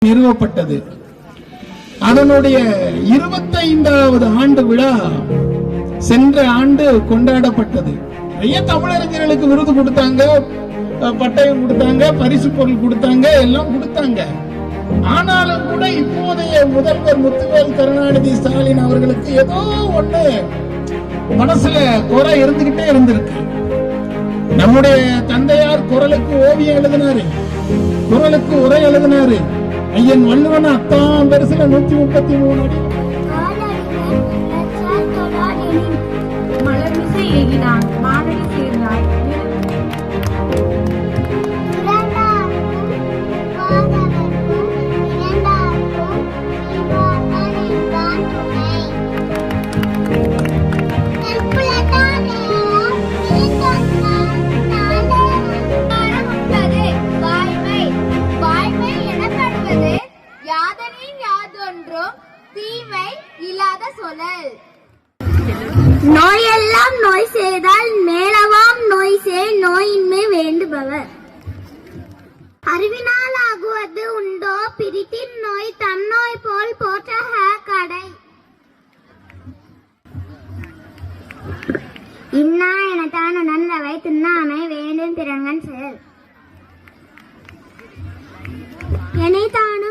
நிறுவப்பட்டது. அதனுடைய 25வது ஆண்டு விழா சென்ற ஆண்டு கொண்டாடப்பட்டது. நிறைய தமிழறிஞர்களுக்கு விருது கொடுத்தாங்க, பட்டயம் கொடுத்தாங்க, பரிசு பொருள் கொடுத்தாங்க, எல்லாம் கொடுத்தாங்க. ஆனாலும் கூட இப்போதைய முதல்வர் முத்துவேல் கருணாநிதி ஸ்டாலின் அவர்களுக்கு ஏதோ ஒண்ணு மனசுல குறை இருந்துகிட்டே இருந்திருக்கு. நம்முடைய தந்தையார் குரலுக்கு ஓவியம் எழுதினாரு, குரலுக்கு உரை எழுதினாரு. ஐயன் வள்ளுவன் அத்தாம் பெருசுல 133 அடி மலர்மிசை ஏகினான் மானடி சேர்ந்தாய். நோயெல்லாம் நோய் செய்தால் மேலவாம் நோய் செய் நோயின்மை வேண்டுபவர். அறிவினால் ஆகுவது உண்டோ பிரித்தின் நோய் தன்னோய் போல் போற்ற கடை. இன்னா எனத்தான நல்லவை தின்னாமை வேண்டும் திறங்கன் செயல். எனைத்தானோ